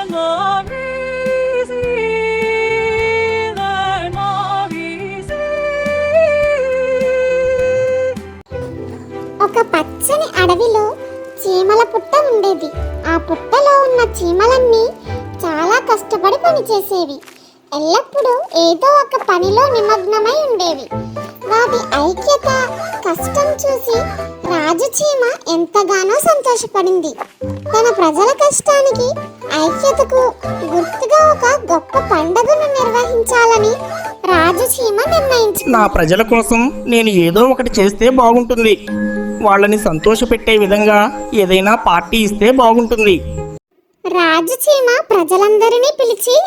ఒక పచ్చని అడవిలో చీమల పుట్ట ఉండేది. ఆ పుట్టలో ఉన్న చీమలన్నీ చాలా కష్టపడి పనిచేసేవి. ఎల్లప్పుడూ ఏదో ఒక పనిలో నిమగ్నమై ఉండేవి. వాటి ఐక్యత, కష్టం చూసి రాజు చీమ ఎంతగానో సంతోషపడింది. తన ప్రజల కష్టానికి, ఐక్యతకు గుర్తుగా ఒక గొప్ప పండుగను నిర్వహించాలని రాజు చీమ నిర్ణయించింది. నా ప్రజల కోసం నేను ఏదో ఒకటి చేస్తే బాగుంటుంది. వాళ్ళని సంతోషపెట్టే విధంగా ఏదైనా పార్టీ ఇస్తే బాగుంటుంది. రాజు చీమ ప్రజలందరినీ పిలిచి,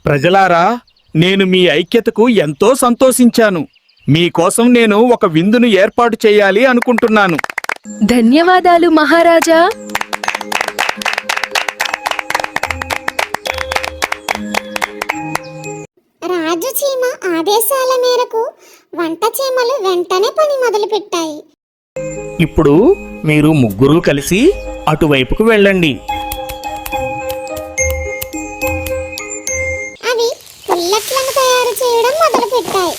ప్రజలారా, నేను మీ ఐక్యతకు ఎంతో సంతోషించాను. మీకోసం నేను ఒక విందును ఏర్పాటు చేయాలి అనుకుంటున్నాను. ధన్యవాదాలు మహారాజా. రాజు చీమ ఆదేశాల మేరకు వంట చీమలు వెంటనే పని మొదలుపెట్టాయి. ఇప్పుడు మీరు ముగ్గురు కలిసి అటువైపుకు వెళ్ళండి. అవి పుల్లట్లను తయారు చేయడం మొదలుపెట్టాయి.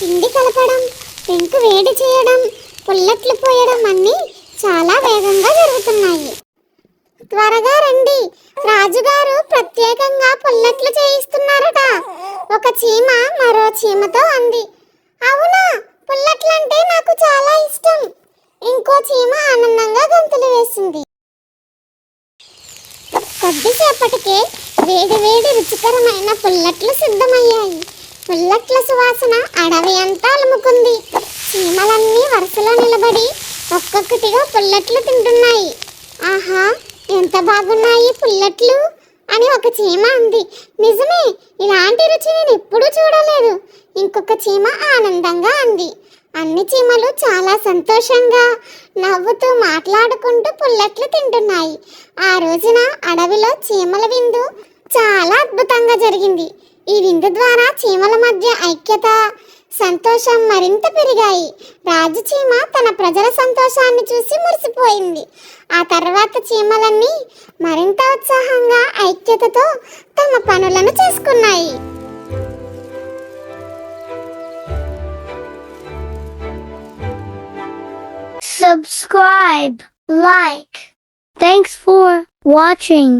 పిండి కలపడం, పెంకు వేడి చేయడం, పుల్లట్లు పోయడం అన్నీ చాలా వేగంగా జరుగుతున్నాయి. త్వరగా రండి, రాజుగారు ప్రత్యేకంగా పుల్లట్లు చేయిస్తున్నారట. ఒక చీమ మరో చీమతో అంది. అవునా, పుల్లట్లంటే నాకు చాలా ఇష్టం. ఇంకో చీమ ఆనందంగా గంతులు వేసింది. కొద్దిసేపటికే వేడి వేడి రుచికరమైన పుల్లట్లు సిద్ధమయ్యాయి. పుల్లట్ల సువాసన అడవి అంతా అలుముకుంది. చీమలన్నీ వరుసలో నిలబడి ఒక్కొక్కటిగా పుల్లట్లు తింటున్నాయి. ఆహా, ఎంత బాగున్నాయి పుల్లట్లు అని ఒక చీమ అంది. నిజమే, ఇలాంటి రుచి నేను ఎప్పుడూ చూడలేదు. ఇంకొక చీమ ఆనందంగా అంది. అన్ని చీమలు చాలా సంతోషంగా నవ్వుతూ మాట్లాడుకుంటూ పుల్లట్లు తింటున్నాయి. ఆ రోజున అడవిలో చీమల విందు చాలా అద్భుతంగా జరిగింది. ఈ విందు ద్వారా చీమల మధ్య ఐక్యత, సంతోషం మరింత పెరిగాయి. రాజు చీమ తన ప్రజల సంతోషాన్ని చూసి మురిసిపోయింది. ఆ తర్వాత చీమలన్నీ మరింత ఉత్సాహంగా, ఐక్యతతో తమ పనులను చేసుకున్నాయి. Subscribe, like. Thanks for watching.